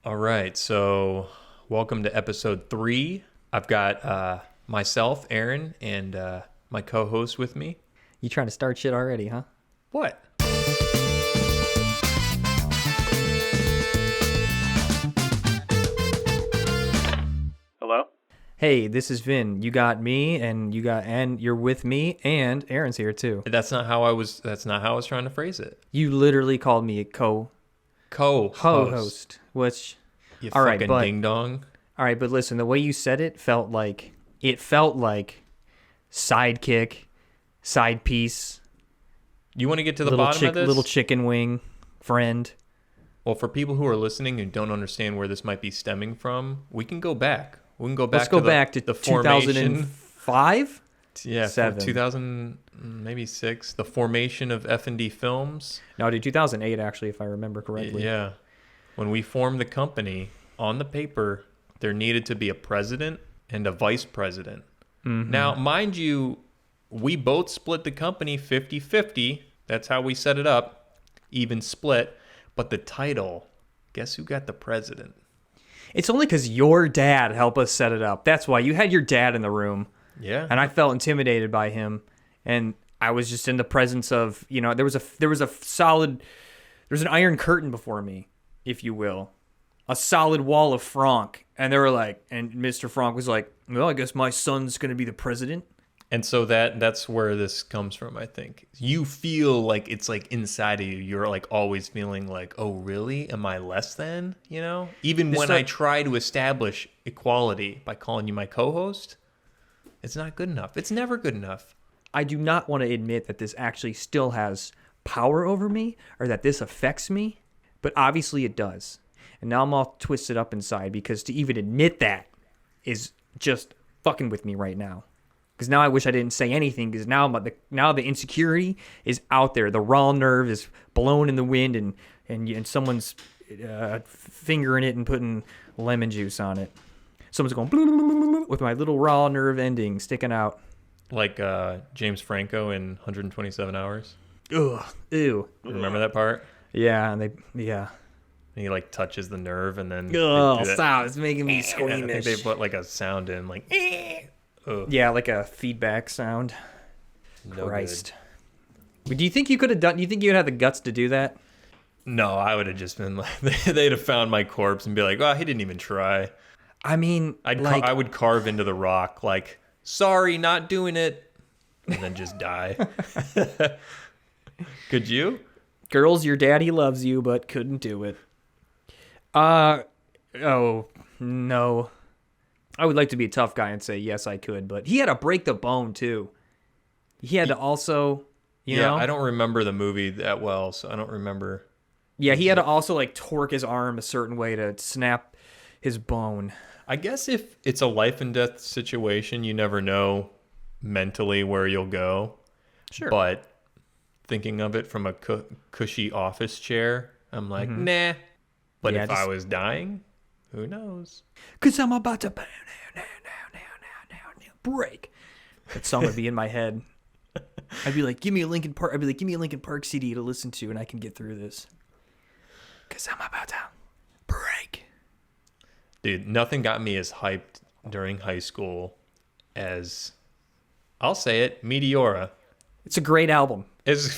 All right, so welcome to episode 3. I've got myself, Aaron, and my co-host with me. You trying to start shit already, huh? What? Hello? Hey, this is Vin. You got me, and you're with me, and Aaron's here too. That's not how I was trying to phrase it. You literally called me a Co-host. Which, You all right, fucking but ding dong. all right, but listen, the way you said it felt like sidekick, side piece, You want to get to the bottom of this? little chicken wing, friend. Well, for people who are listening and don't understand where this might be stemming from, we can go back. We can go back. Let's go back to the formation. 2005. Yeah, 7. 2000, maybe 6. The formation of FND Films. No, dude, 2008 actually, if I remember correctly. Yeah. When we formed the company, on the paper, there needed to be a president and a vice president. Mm-hmm. Now, mind you, we both split the company 50-50. That's how we set it up, even split. But the title, guess who got the president? It's only because your dad helped us set it up. That's why. You had your dad in the room. Yeah. And I felt intimidated by him. And I was just in the presence of, there was an iron curtain before me, if you will. A solid wall of Franck. And they were like, and Mr. Franck was like, well, I guess my son's going to be the president. And so that's where this comes from, I think. You feel like it's like inside of you. You're like always feeling like, oh, really? Am I less than? Even when I try to establish equality by calling you my co-host, it's not good enough. It's never good enough. I do not want to admit that this actually still has power over me or that this affects me, but obviously it does. And now I'm all twisted up inside because to even admit that is just fucking with me right now. Because now I wish I didn't say anything because now the insecurity is out there. The raw nerve is blown in the wind and someone's fingering it and putting lemon juice on it. Someone's going with my little raw nerve ending sticking out. Like James Franco in 127 Hours. Ugh, ew. Remember that part? Yeah, and he like touches the nerve and then... Oh, stop. It's making me squeamish. I think they put like a sound in like... Yeah, like a feedback sound. No Christ. But do you think you could have done... Do you think you would have the guts to do that? No, I would have just been like... They'd have found my corpse and be like, oh, he didn't even try. I mean, I would carve into the rock like, sorry, not doing it. And then just die. Could you? Girls, your daddy loves you, but couldn't do it. Oh, no. I would like to be a tough guy and say, yes, I could, but he had to break the bone, too. He had to also, you know? I don't remember the movie that well, so I don't remember. Yeah, he had to also, torque his arm a certain way to snap his bone. I guess if it's a life and death situation, you never know mentally where you'll go. Sure. But thinking of it from a cushy office chair, I'm like, nah. But if I was dying, who knows? Because I'm about to break. That song would be in my head. I'd be like, give me a Linkin Park CD to listen to, and I can get through this. Because I'm about to break. Dude, nothing got me as hyped during high school as, I'll say it, Meteora. It's a great album. It's a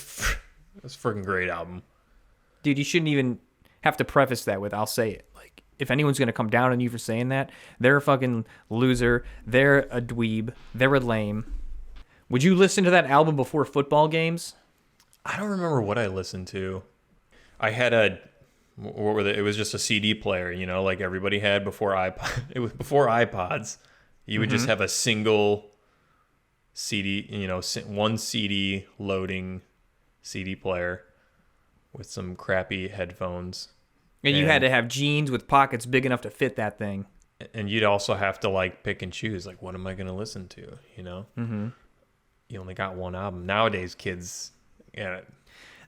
freaking great album. Dude, you shouldn't even have to preface that with, I'll say it. If anyone's going to come down on you for saying that, they're a fucking loser. They're a dweeb. They're a lame. Would you listen to that album before football games? I don't remember what I listened to. I had it was just a CD player, like everybody had before iPod. It was before iPods. You would just have a single CD, one CD loading CD player with some crappy headphones. And you had to have jeans with pockets big enough to fit that thing. And you'd also have to pick and choose, what am I going to listen to, Mm-hmm. You only got one album. Nowadays, kids,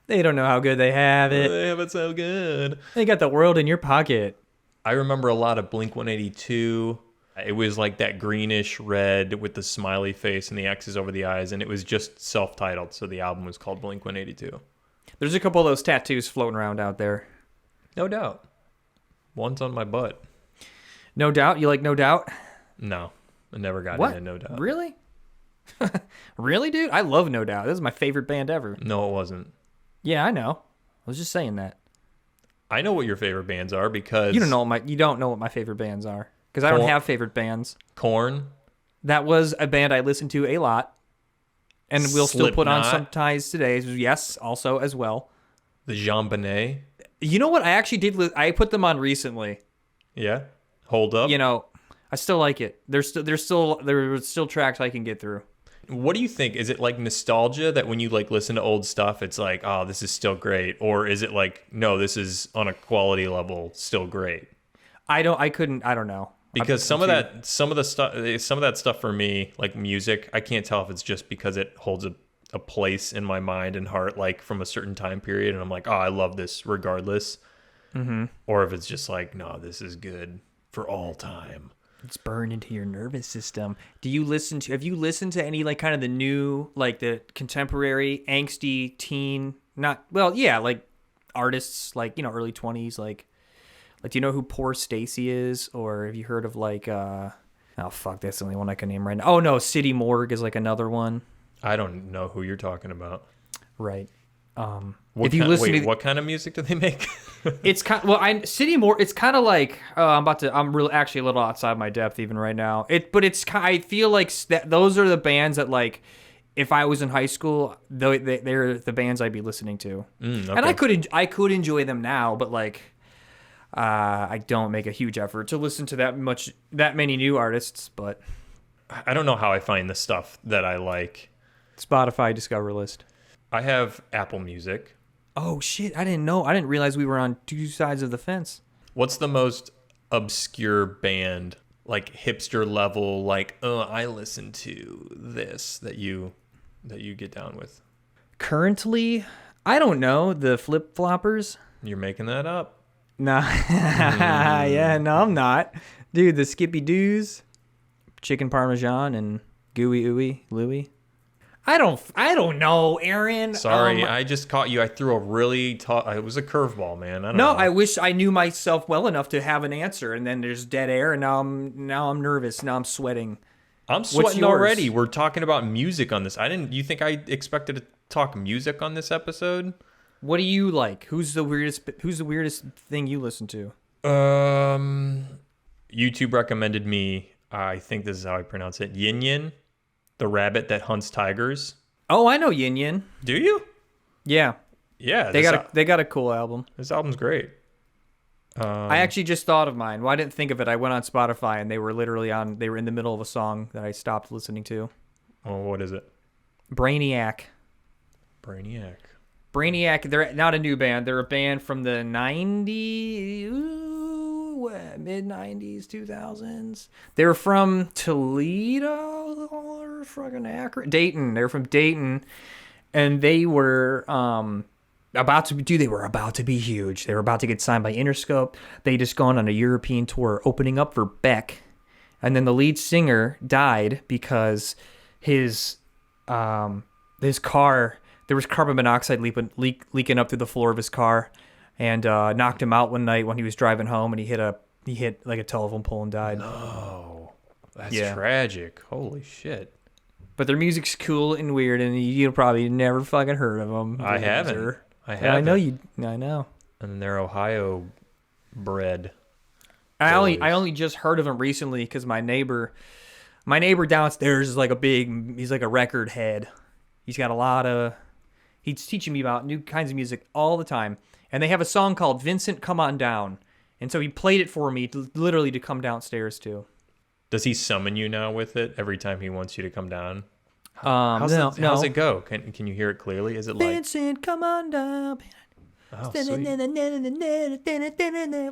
they don't know how good they have it. They have it so good. They got the world in your pocket. I remember a lot of Blink-182. It was like that greenish red with the smiley face and the X's over the eyes, and it was just self-titled, so the album was called Blink-182. There's a couple of those tattoos floating around out there. No doubt. One's on my butt. No Doubt? You like No Doubt? No, I never got What? into No Doubt. Really? Really, dude? I love No Doubt. This is my favorite band ever. No, it wasn't. Yeah, I know. I was just saying that. I know what your favorite bands are because You don't know what my favorite bands are because I don't have favorite bands. Korn. That was a band I listened to a lot, and we'll still put on Slipknot. sometimes today. Yes, also as well. The Jean Bonnet. You know what? I actually did. I put them on recently. Yeah. Hold Up. You know, I still like it. There's still tracks I can get through. What do you think? Is it like nostalgia that when you like listen to old stuff, it's like, oh, this is still great? Or is it like, no, this is on a quality level still great? I don't know. Because some of that stuff for me, like music, I can't tell if it's just because it holds a place in my mind and heart, like from a certain time period, and I'm like, oh, I love this regardless. Mm-hmm. Or if it's just like, no, this is good for all time. It's burned into your nervous system. Have you listened to any like kind of the new, like the contemporary angsty teen, like artists like, you know, early 20s, like do you know who Poor Stacy is? Or have you heard of like, oh fuck, that's the only one I can name right now. Oh no, City Morgue is like another one. I don't know who you're talking about. Right. What kind of music do they make? It's kind City Morgue. It's kind of like I'm really actually a little outside my depth even right now. I feel like those are the bands that like if I was in high school, they're the bands I'd be listening to, Okay. and I could enjoy them now, but like I don't make a huge effort to listen to that many new artists. But I don't know how I find the stuff that I like. Spotify Discover list. I have Apple Music. Oh shit! I didn't know. I didn't realize we were on two sides of the fence. What's the most obscure band, like hipster level, like, oh, I listen to this that you get down with? Currently, I don't know. The Flip Floppers. You're making that up. Nah. Yeah, no, I'm not. Dude, the Skippy Doos, Chicken Parmesan, and Gooey, Ooey, Louie. I don't know, Aaron. Sorry, I just caught you. I threw a really it was a curveball, man. I don't No, know. I wish I knew myself well enough to have an answer, and then there's dead air, and now I'm nervous. Now I'm sweating. I'm sweating already. We're talking about music on this. You think I expected to talk music on this episode? What do you like? Who's the weirdest thing you listen to? YouTube recommended me, I think this is how I pronounce it, Yin Yin, the rabbit that hunts tigers. Oh, I know Yin Yin. Do you? Yeah. Yeah. They got a cool album. This album's great. I actually just thought of mine. Well, I didn't think of it. I went on Spotify and they were in the middle of a song that I stopped listening to. Oh, what is it? Brainiac. Brainiac, they're not a new band. They're a band from the 90s, mid-90s, 2000s. They're from Toledo or fucking Akron? Dayton. They're from Dayton. And they were about to be huge. They were about to get signed by Interscope. They just gone on a European tour opening up for Beck. And then the lead singer died because his car, there was carbon monoxide leaking up through the floor of his car, and knocked him out one night when he was driving home, and he hit like a telephone pole and died. No, that's tragic. Holy shit! But their music's cool and weird, and you'll probably never fucking heard of them. I haven't. I know you. I know. And they're Ohio bred. I only just heard of them recently because my neighbor downstairs is like he's like a record head. He's got he's teaching me about new kinds of music all the time. And they have a song called Vincent Come On Down. And so he played it for me literally to come downstairs to. Does he summon you now with it every time he wants you to come down? How's it go? Can you hear it clearly? Is it like Vincent, come on down. Oh, sweet.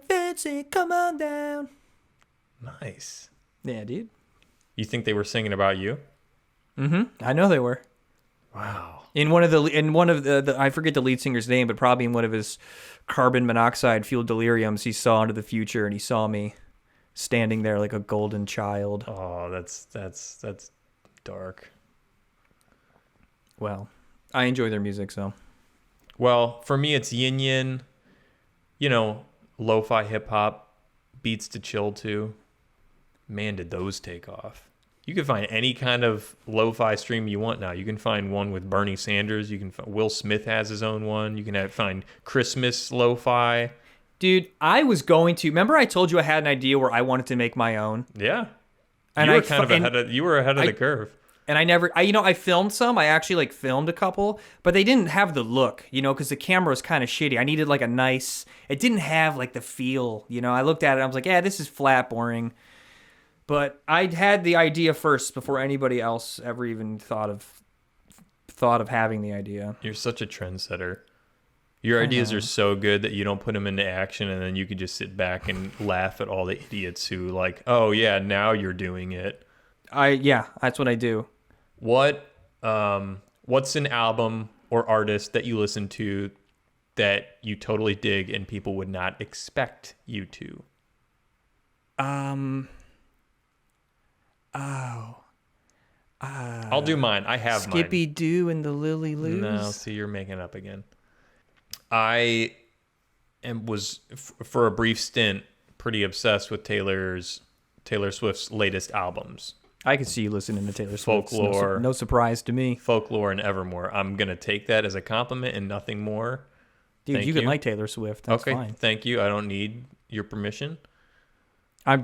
Vincent, come on down. Nice. Yeah, dude. You think they were singing about you? Mm-hmm. I know they were. Wow. In one of the I forget the lead singer's name, but probably in one of his carbon monoxide fueled deliriums, he saw into the future and he saw me standing there like a golden child. Oh, that's dark. Well, I enjoy their music, so. Well, for me, it's yin yin, lo-fi hip hop, beats to chill to. Man, did those take off. You can find any kind of lo-fi stream you want now. You can find one with Bernie Sanders. You can Will Smith has his own one. You can find Christmas lo-fi. Dude, I was going to. Remember, I told you I had an idea where I wanted to make my own. Yeah, and you were ahead of the curve. And I filmed some. I actually filmed a couple, but they didn't have the look, because the camera was kind of shitty. I needed a nice. It didn't have the feel, I looked at it. I was like, yeah, this is flat, boring. But I had the idea first before anybody else ever even thought of having the idea. You're such a trendsetter. Your ideas are so good that you don't put them into action, and then you could just sit back and laugh at all the idiots who oh yeah, now you're doing it. That's what I do. What's an album or artist that you listen to that you totally dig and people would not expect you to? I'll do mine. I have Skippy Doo and the Lily Loos. No, see, you're making it up again. I was for a brief stint pretty obsessed with Taylor Swift's latest albums. I could see you listening to Taylor Swift. Folklore. No surprise to me. Folklore and Evermore. I'm going to take that as a compliment and nothing more. Dude, you can like Taylor Swift. That's fine. Thank you. I don't need your permission. I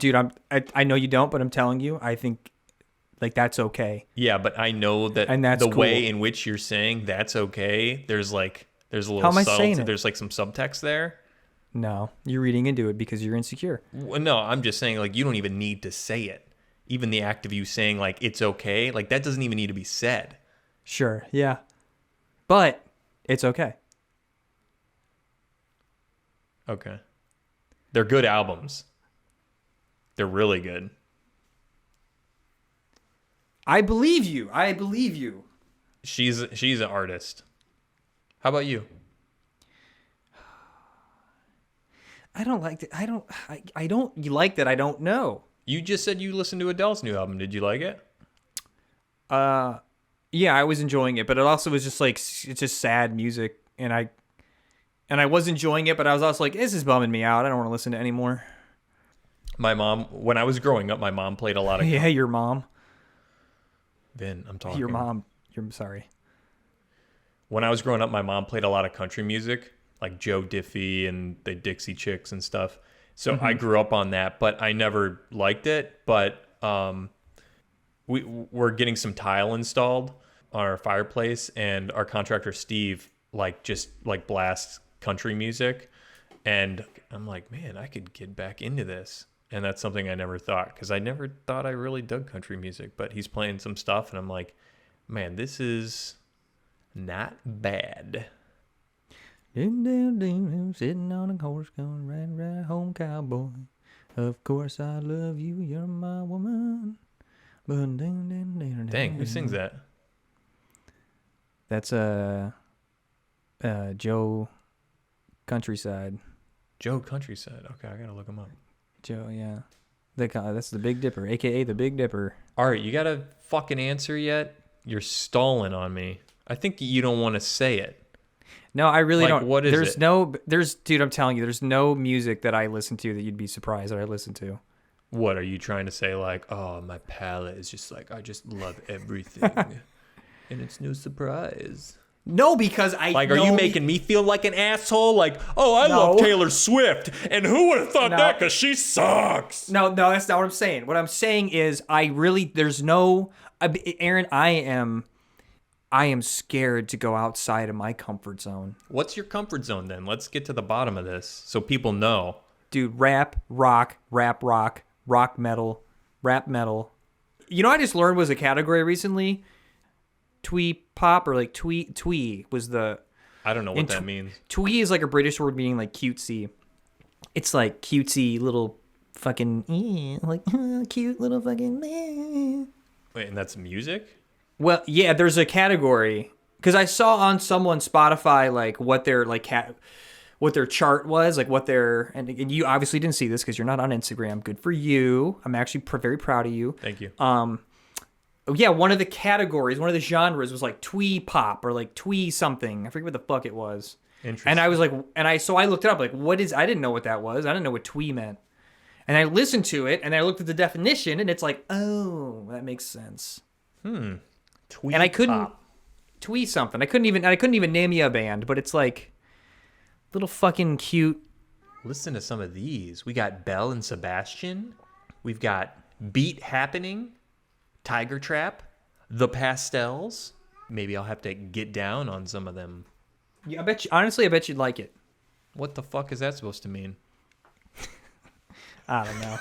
know you don't, but I'm telling you, I think that's okay. Yeah, but I know that and that's the cool. way in which you're saying that's okay, there's a little How am I subtlety. saying it? There's some subtext there. No, you're reading into it because you're insecure. Well, no, I'm just saying you don't even need to say it. Even the act of you saying it's okay, that doesn't even need to be said. Sure, yeah. But it's okay. Okay. They're good albums. They're really good. I believe you. She's an artist. How about you? I don't like that. I don't like that. I don't know. You just said you listened to Adele's new album. Did you like it? Yeah, I was enjoying it, but it also was just it's just sad music, and I was enjoying it, but I was also this is bumming me out. I don't want to listen to it anymore. My mom, when I was growing up, my mom played a lot of... Yeah, your mom. Vin, I'm talking. Your mom. You're sorry. When I was growing up, my mom played a lot of country music, like Joe Diffie and the Dixie Chicks and stuff. So I grew up on that, but I never liked it. But we're getting some tile installed on our fireplace, and our contractor Steve blasts country music, and I'm like, man, I could get back into this. And that's something I never thought, because I never thought I really dug country music. But he's playing some stuff, and I'm like, man, this is not bad. Sitting on a horse going right home, cowboy. Of course I love you, you're my woman. Dang, who sings that? That's Joe Countryside. Joe Countryside. Okay, I gotta look him up. Joe, yeah. That's the Big Dipper, a.k.a. the Big Dipper. All right, you got a fucking answer yet? You're stalling on me. I think you don't want to say it. No, I really don't. What is it? Dude, I'm telling you, there's no music that I listen to that you'd be surprised that I listen to. What, are you trying to say oh, my palate is just I just love everything. And it's no surprise. No, because are you making me feel like an asshole? I love Taylor Swift, and who would have thought that? Because she sucks. No, that's not what I'm saying. What I'm saying is, Aaron, I am scared to go outside of my comfort zone. What's your comfort zone then? Let's get to the bottom of this so people know. Dude, rap, rock, rock metal, rap metal. I just learned was a category recently. Twee pop or twee was the... I don't know what that means. Twee is a British word meaning cutesy. It's cutesy little fucking... cute little fucking... Wait, and that's music? Well, yeah, there's a category. Because I saw on someone's Spotify what their what their chart was, what their... And you obviously didn't see this because you're not on Instagram. Good for you. I'm actually very proud of you. Thank you. Yeah, one of the categories, one of the genres was twee pop or twee something. I forget what the fuck it was. Interesting. And I was so I looked it up. What is? I didn't know what that was. I didn't know what twee meant. And I listened to it, and I looked at the definition, and it's like, oh, that makes sense. Twee And I couldn't pop. tweet something. I couldn't even name you a band, but it's like little fucking cute. Listen to some of these. We got Belle and Sebastian. We've got Beat Happening, Tiger Trap, The Pastels. Maybe I'll have to get down on some of them. Yeah, I bet you'd like it. What the fuck is that supposed to mean? I don't know.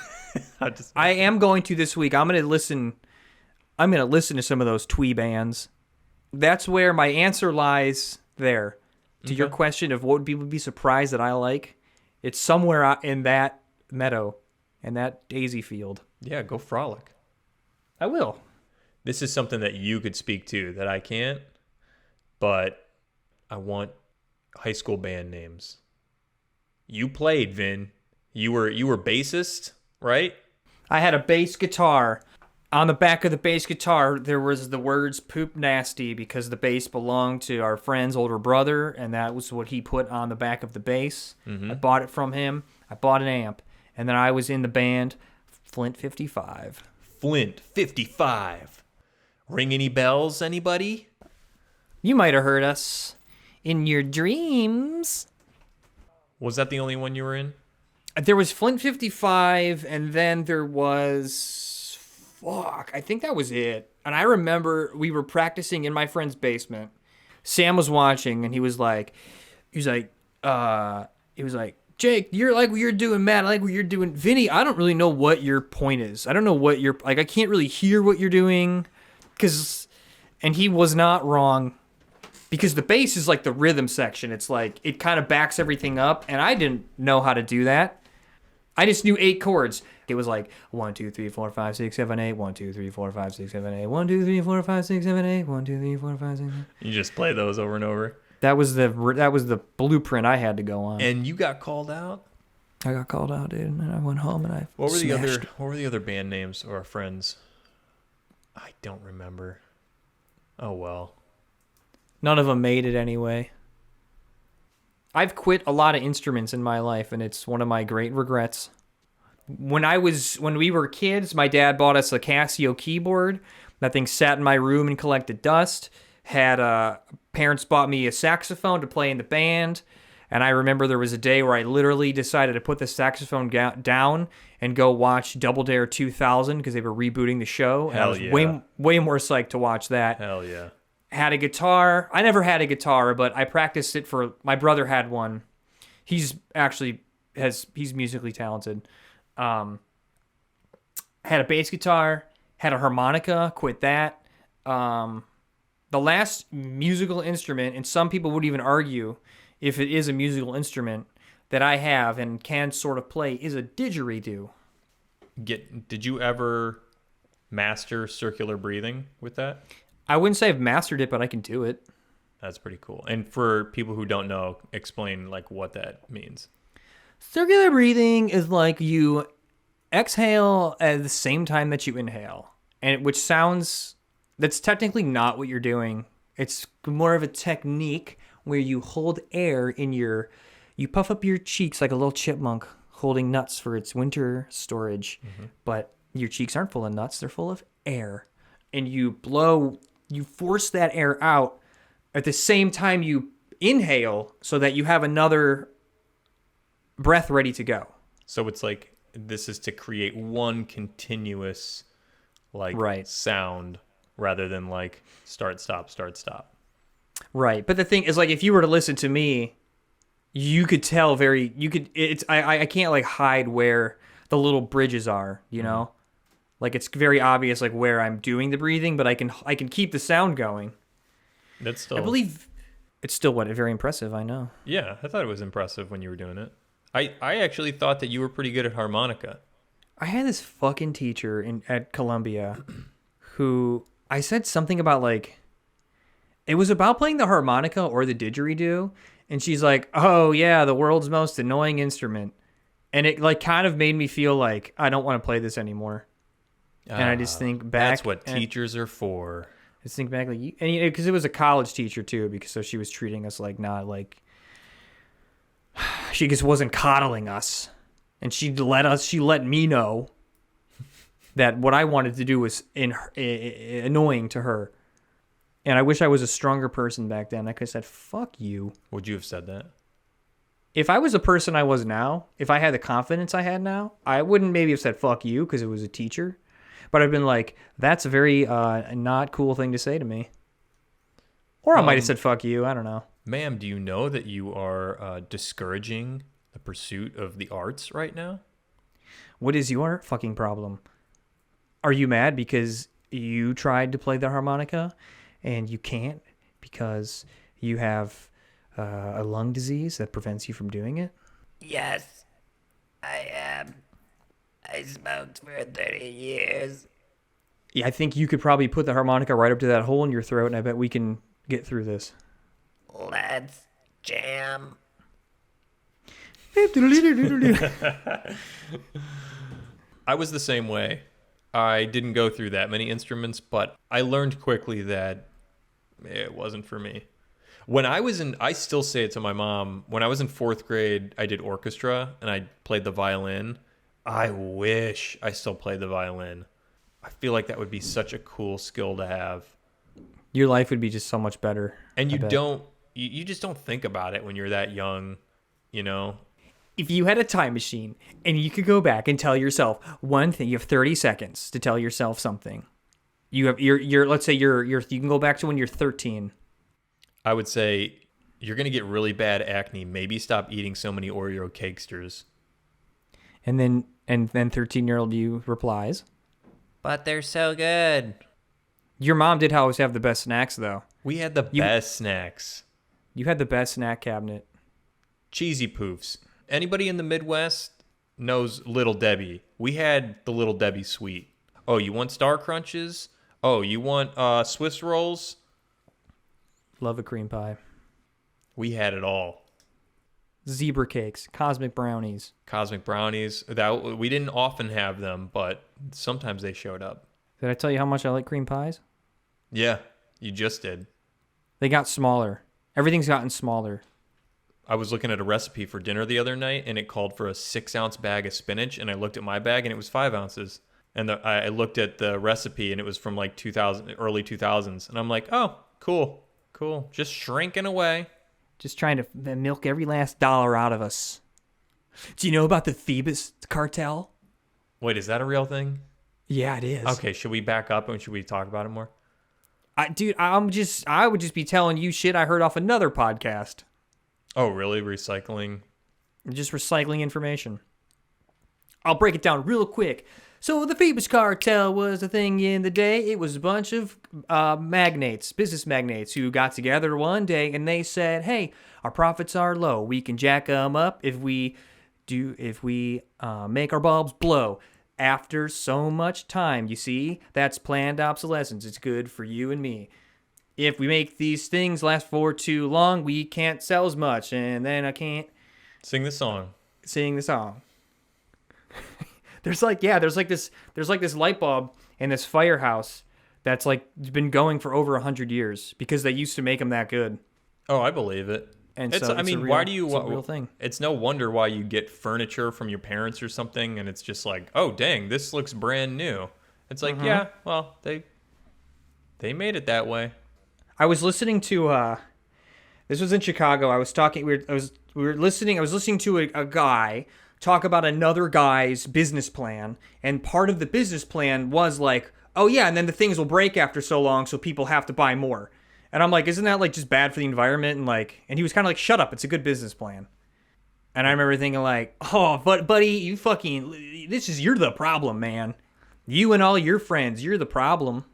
I am going to this week. I'm gonna listen to some of those twee bands. That's where my answer lies there. To your question of what would people be surprised that I like, it's somewhere out in that meadow, in that daisy field. Yeah, go frolic. I will. This is something that you could speak to that I can't, but I want high school band names. You played, Vin. You were bassist, right? I had a bass guitar. On the back of the bass guitar, there was the words "poop nasty" because the bass belonged to our friend's older brother, and that was what he put on the back of the bass. I bought it from him. I bought an amp, and then I was in the band Flint 55. Flint 55. Ring any bells, anybody? You might have heard us in your dreams. Was that the only one you were in? There was Flint 55, and then there was... I think that was it. And I remember we were practicing in my friend's basement. Sam was watching, and he was like, Jake, you're like what you're doing, Matt. I like what you're doing. Vinny, I don't really know what your point is. I don't know what you're... Like, I can't really hear what you're doing. And he was not wrong. Because the bass is like the rhythm section. It's like, it kind of backs everything up. And I didn't know how to do that. I just knew 8 chords. It was like 1, 2, 3, 4, 5, 6, 7, 8. 1, 2, 3, 4, 5, 6, 7, 8. 1, 2, 3, 4, 5, 6, 7, 8. 1, 2, 3, 4, 5, 6, 7. You just play those over and over. That was the blueprint I had to go on. And you got called out? I got called out, dude, and I went home and I What were smashed. the other band names or friends? I don't remember. Oh well. None of them made it anyway. I've quit a lot of instruments in my life, and it's one of my great regrets. When we were kids, my dad bought us a Casio keyboard. That thing sat in my room and collected dust. Parents bought me a saxophone to play in the band. And I remember there was a day where I literally decided to put the saxophone down and go watch Double Dare 2000 because they were rebooting the show. And I was way more psyched to watch that. Hell yeah. Had a guitar. I never had a guitar, but I practiced it for... My brother had one. He's musically talented. Had a bass guitar. Had a harmonica. Quit that. The last musical instrument, and some people would even argue if it is a musical instrument that I have and can sort of play, is a didgeridoo. Did you ever master circular breathing with that? I wouldn't say I've mastered it, but I can do it. That's pretty cool. And for people who don't know, explain like what that means. Circular breathing is like you exhale at the same time that you inhale, and that's technically not what you're doing. It's more of a technique where you hold air you puff up your cheeks like a little chipmunk holding nuts for its winter storage, but your cheeks aren't full of nuts, they're full of air. And you force that air out at the same time you inhale so that you have another breath ready to go. So it's like, this is to create one continuous sound rather than like start, stop, start, stop. Right. But the thing is, like, if you were to listen to me, you could tell I can't like hide where the little bridges are, you know? Like, it's very obvious like where I'm doing the breathing, but I can keep the sound going. That's still... I believe it's still very impressive, I know. Yeah, I thought it was impressive when you were doing it. I actually thought that you were pretty good at harmonica. I had this fucking teacher at Columbia who I said something about like, it was about playing the harmonica or the didgeridoo, and she's like, "Oh yeah, the world's most annoying instrument," and it like kind of made me feel like I don't want to play this anymore. And I just think back. That's what teachers are for. I just think back like, because it was a college teacher too, so she was treating us like not like, she just wasn't coddling us. And she let me know that what I wanted to do was annoying to her. And I wish I was a stronger person back then. I could have said, fuck you. Would you have said that? If I was the person I was now, if I had the confidence I had now, I wouldn't maybe have said fuck you because it was a teacher. But I've been like, that's a very not cool thing to say to me. Or I might have said fuck you. I don't know. Ma'am, do you know that you are discouraging the pursuit of the arts right now? What is your fucking problem? Are you mad because you tried to play the harmonica and you can't because you have a lung disease that prevents you from doing it? Yes, I am. I smoked for 30 years. Yeah, I think you could probably put the harmonica right up to that hole in your throat, and I bet we can get through this. Let's jam. I was the same way. I didn't go through that many instruments, but I learned quickly that it wasn't for me. When I was in, I still say it to my mom, when I was in 4th grade, I did orchestra and I played the violin. I wish I still played the violin. I feel like that would be such a cool skill to have. Your life would be just so much better. And you just don't think about it when you're that young, you know? If you had a time machine and you could go back and tell yourself one thing, you have 30 seconds to tell yourself something. You have let's say you can go back to when you're 13. I would say you're going to get really bad acne. Maybe stop eating so many Oreo cakesters. And then 13-year-old you replies, But they're so good. your mom did always have the best snacks though. We had the best snacks. You had the best snack cabinet. Cheesy Poofs. Anybody in the Midwest knows Little Debbie. We had the Little Debbie sweet. Oh, you want Star Crunches? Oh, you want Swiss rolls? Love a cream pie. We had it all. Zebra cakes, cosmic brownies. Cosmic brownies. That we didn't often have them, but sometimes they showed up. Did I tell you how much I like cream pies? Yeah, you just did. They got smaller. Everything's gotten smaller. I was looking at a recipe for dinner the other night, and it called for a 6-ounce bag of spinach, and I looked at my bag, and it was 5 ounces. And I looked at the recipe, and it was from like early 2000s, and I'm like, oh, cool, just shrinking away. Just trying to milk every last dollar out of us. Do you know about the Phoebus cartel? Wait, is that a real thing? Yeah, it is. Okay, should we back up and should we talk about it more? I would just be telling you shit I heard off another podcast. Oh, really? Recycling? Just recycling information. I'll break it down real quick. So the Phoebus cartel was a thing in the day. It was a bunch of business magnates who got together one day and they said, hey, our profits are low. We can jack them up if we make our bulbs blow. After so much time, you see, that's planned obsolescence. It's good for you and me. If we make these things last for too long, we can't sell as much, and then I can't sing the song. There's like this light bulb in this firehouse that's like been going for over 100 years because they used to make them that good. Oh, I believe it. And it's, so I mean, it's why do you? It's a real thing. It's no wonder why you get furniture from your parents or something, and it's just like, oh, dang, this looks brand new. It's like, yeah, well, they made it that way. I was listening to this was in Chicago. I was listening to a guy talk about another guy's business plan, and part of the business plan was like, oh yeah, and then the things will break after so long, so people have to buy more. And I'm like, isn't that like just bad for the environment? And he was kind of like, shut up, it's a good business plan. And I remember thinking like, oh, but buddy, you're the problem, man. You and all your friends, you're the problem.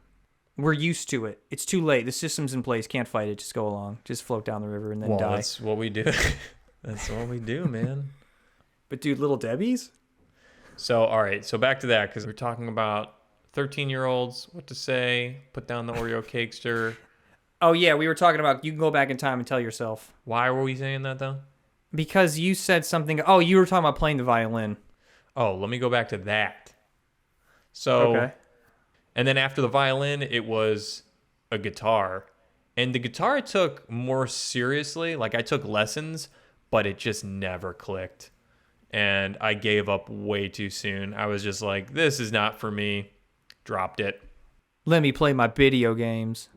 We're used to it. It's too late. The system's in place. Can't fight it. Just go along. Just float down the river and then die. That's what we do. That's what we do, man. But dude, Little Debbie's? So, all right. So back to that, because we're talking about 13-year-olds, what to say, put down the Oreo cakester. Oh, yeah. We were talking about you can go back in time and tell yourself. Why were we saying that, though? Because you said something. Oh, you were talking about playing the violin. Oh, let me go back to that. So, okay. And then after the violin, it was a guitar. And the guitar I took more seriously. Like, I took lessons, but it just never clicked. and I gave up way too soon. I was just like, this is not for me. Dropped it. Let me play my video games.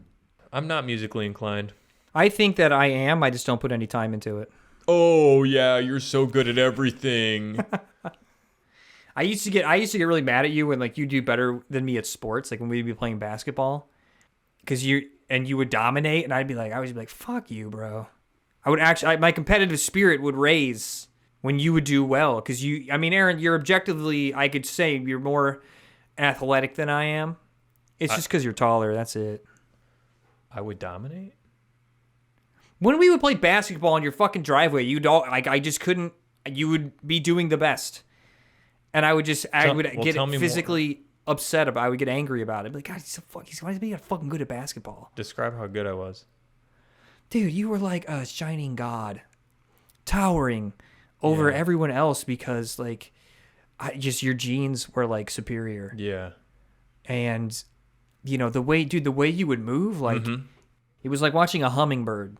I'm not musically inclined. I think that I am. I just don't put any time into it. Oh yeah, you're so good at everything. I used to get really mad at you when like you do better than me at sports, like when we'd be playing basketball, because you would dominate, and I would be like, fuck you, bro. I would actually, my competitive spirit would raise when you would do well, because Aaron, you're objectively, I could say you're more athletic than I am. It's just because you're taller. That's it. I would dominate. When we would play basketball in your fucking driveway, I just couldn't. You would be doing the best. And I would get physically upset about it. I would get angry about it. Like, God, why is he fucking good at basketball? Describe how good I was. Dude, you were like a shining god. Towering over everyone else because, like, your genes were, like, superior. Yeah. And, the way you would move, like, it was like watching a hummingbird.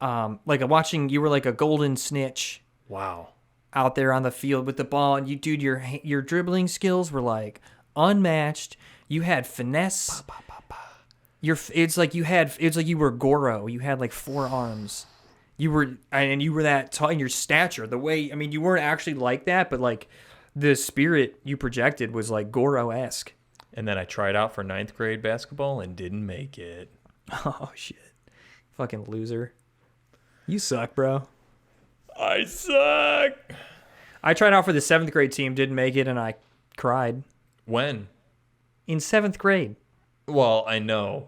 You were like a golden snitch. Wow. Out there on the field with the ball, and your dribbling skills were like unmatched. You had finesse. It's like you were Goro. You had like 4 arms. You were that tall in your stature. The way, you weren't actually like that, but like the spirit you projected was like Goro-esque. And then I tried out for 9th grade basketball and didn't make it. Oh shit! Fucking loser. You suck, bro. I suck. I tried out for the 7th grade team, didn't make it, and I cried. When? In 7th grade. Well, I know.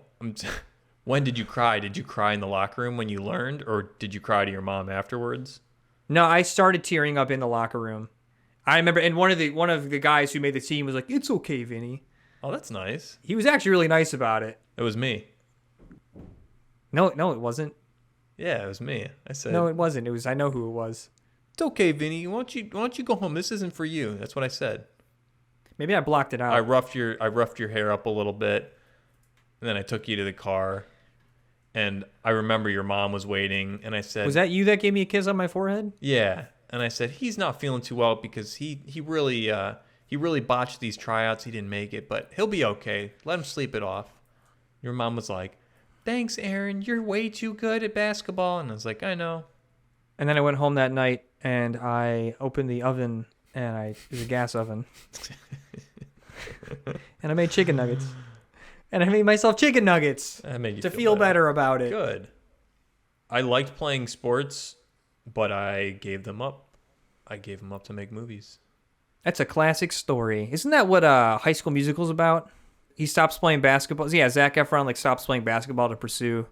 When did you cry? Did you cry in the locker room when you learned, or did you cry to your mom afterwards? No, I started tearing up in the locker room. I remember, and one of the guys who made the team was like, "It's okay, Vinny." Oh, that's nice. He was actually really nice about it. It was me. No, it wasn't. Yeah, it was me. I said. No, it wasn't. It was. I know who it was. It's okay, Vinny. Why don't you go home? This isn't for you. That's what I said. Maybe I blocked it out. I roughed your hair up a little bit, and then I took you to the car, and I remember your mom was waiting, and I said, "Was that you that gave me a kiss on my forehead?" Yeah, and I said he's not feeling too well because he really botched these tryouts. He didn't make it, but he'll be okay. Let him sleep it off. Your mom was like, "Thanks, Aaron. You're way too good at basketball," and I was like, "I know." And then I went home that night and I opened the oven, and it was a gas oven. And I made chicken nuggets. And I made myself chicken nuggets to feel better about it. Good. I liked playing sports, but I gave them up. I gave them up to make movies. That's a classic story. Isn't that what High School Musical's about? He stops playing basketball. Yeah, Zac Efron stops playing basketball to pursue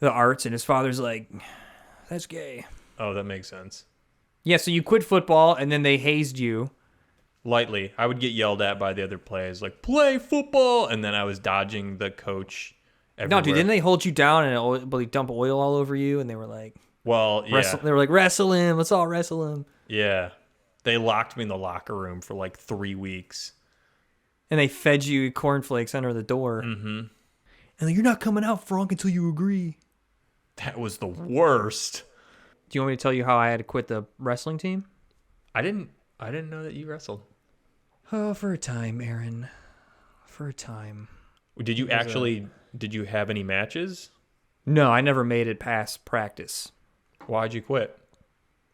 the arts, and his father's like, "That's gay." Oh, that makes sense. Yeah, so you quit football, and then they hazed you. Lightly. I would get yelled at by the other players, like, "Play football!" And then I was dodging the coach everywhere. No, dude, didn't they hold you down and dump oil all over you? And they were like, well, yeah. They were like, "Wrestle him. Let's all wrestle him." Yeah. They locked me in the locker room for like 3 weeks. And they fed you cornflakes under the door. Mm-hmm. And like, "You're not coming out, Frank, until you agree." That was the worst. Do you want me to tell you how I had to quit the wrestling team? I didn't know that you wrestled. Oh, for a time, Aaron. For a time. Did you have any matches? No, I never made it past practice. Why'd you quit?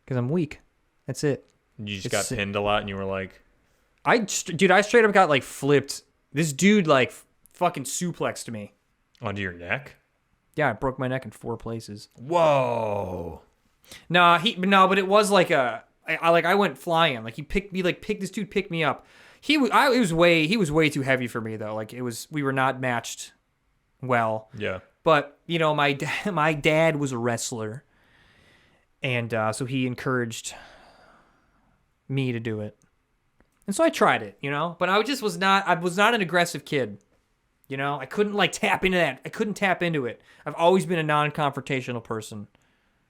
Because I'm weak. That's it. You just got pinned a lot and you were like... I straight up got like flipped. This dude like fucking suplexed me. Onto your neck? Yeah, I broke my neck in 4 places. Whoa. But it was like I went flying. Like this dude picked me up. He was way too heavy for me though. Like we were not matched well. Yeah. But my dad was a wrestler, and so he encouraged me to do it, and so I tried it. But I was not an aggressive kid. I couldn't tap into that. I couldn't tap into it. I've always been a non-confrontational person.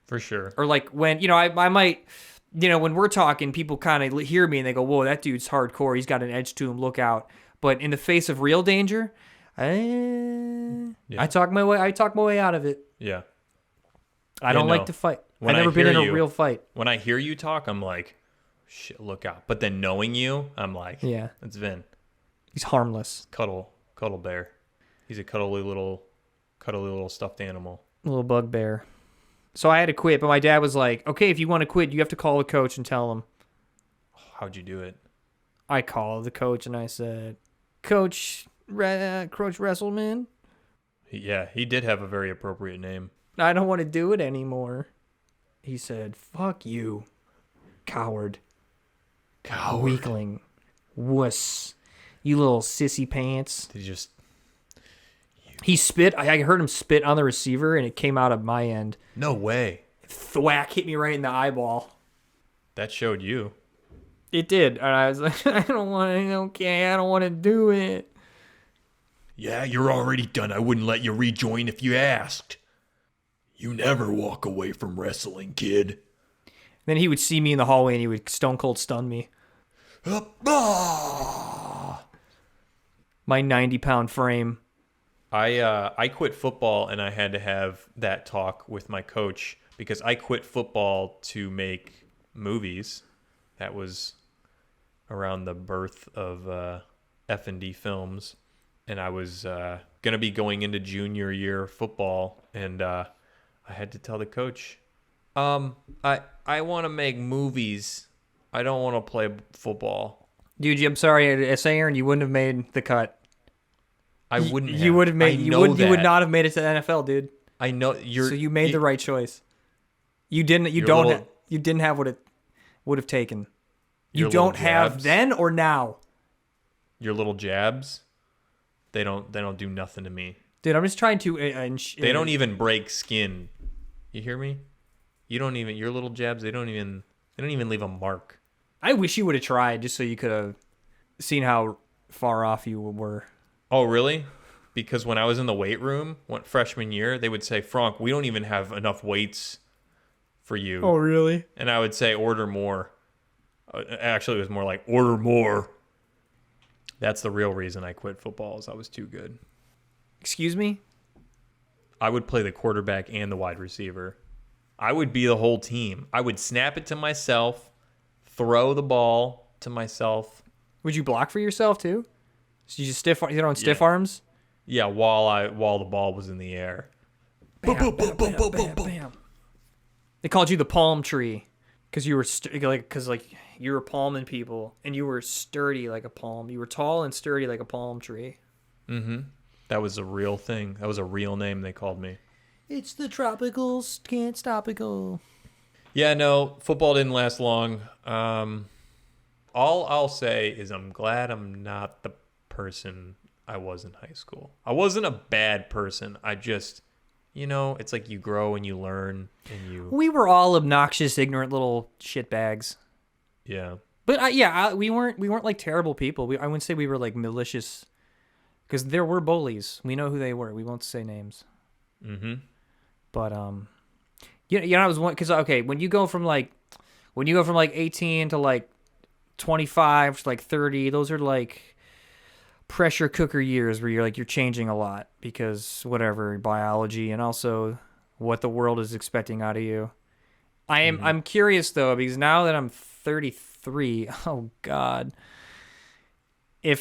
For sure. Or like when, I might, when we're talking, people kind of hear me and they go, "Whoa, that dude's hardcore. He's got an edge to him. Look out." But in the face of real danger, I talk my way out of it. Yeah. I don't like to fight. I've never been in a real fight. When I hear you talk, I'm like, shit, look out. But then knowing you, I'm like, yeah, it's Vin. He's harmless. Cuddle bear. He's a cuddly little stuffed animal. A little bugbear. So I had to quit, but my dad was like, okay, if you want to quit, you have to call the coach and tell him. How'd you do it? I called the coach and I said, Coach Wrestleman, Yeah, he did have a very appropriate name. I don't want to do it anymore. He said, fuck you, coward. Weakling. Wuss. You little sissy pants. Did he just... He spit. I heard him spit on the receiver, and it came out of my end. No way. Thwack, hit me right in the eyeball. That showed you. It did. And I was like, I don't want to do it. Yeah, you're already done. I wouldn't let you rejoin if you asked. You never walk away from wrestling, kid. Then he would see me in the hallway, and he would stone cold stun me. My 90-pound frame. I quit football, and I had to have that talk with my coach because I quit football to make movies. That was around the birth of FND Films, and I was going to be going into junior year football, and I had to tell the coach, I want to make movies. I don't want to play football. Dude, I'm sorry, Aaron, you wouldn't have made the cut. I wouldn't have. You would have made. You would not have made it to the NFL, dude. I know So you made the right choice. You didn't. You didn't have what it would have taken. You don't have then or now. Your little jabs, they don't do nothing to me. Dude, I'm just trying to. They don't even break skin. You hear me? You don't even. Your little jabs, they don't even leave a mark. I wish you would have tried just so you could have seen how far off you were. Oh, really? Because when I was in the weight room, freshman year, they would say, Frank, we don't even have enough weights for you. Oh, really? And I would say, order more. Actually, it was more like, order more. That's the real reason I quit football, is I was too good. Excuse me? I would play the quarterback and the wide receiver. I would be the whole team. I would snap it to myself, throw the ball to myself. Would you block for yourself, too? So you just stiff arms? Yeah, while the ball was in the air. Bam, bam, bam, bam, bam. They called you the palm tree because you were you were palming people and you were sturdy like a palm. You were tall and sturdy like a palm tree. Mm-hmm. That was a real thing. That was a real name they called me. It's the tropicals, can't stop it go. Yeah, no, football didn't last long. All I'll say is I'm glad I'm not the person I was in high school. I wasn't a bad person. I just, it's like you grow and you learn and you... We were all obnoxious, ignorant little shitbags. Yeah. But we weren't like terrible people. I wouldn't say we were like malicious because there were bullies. We know who they were. We won't say names. Mm-hmm. But I was one because when you go from like 18 to like 25 to like 30, those are like pressure cooker years where you're changing a lot because whatever, biology and also what the world is expecting out of you. I'm curious though, because now that I'm 33, oh God,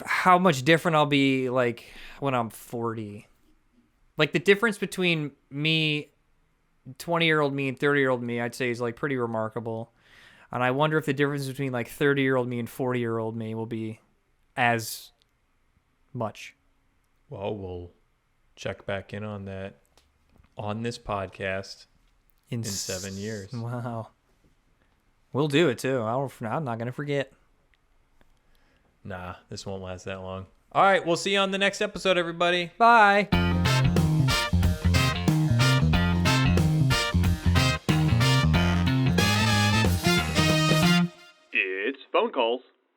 how much different I'll be like when I'm 40. Like the difference between me, 20-year-old me and 30-year-old me, I'd say is like pretty remarkable. And I wonder if the difference between like 30-year-old me and 40-year-old me will be as much. Well, we'll check back in on that on this podcast in 7 years. Wow. We'll do it too. I'm not going to forget. Nah, this won't last that long. All right, we'll see you on the next episode, everybody. Bye. It's Fonecallz.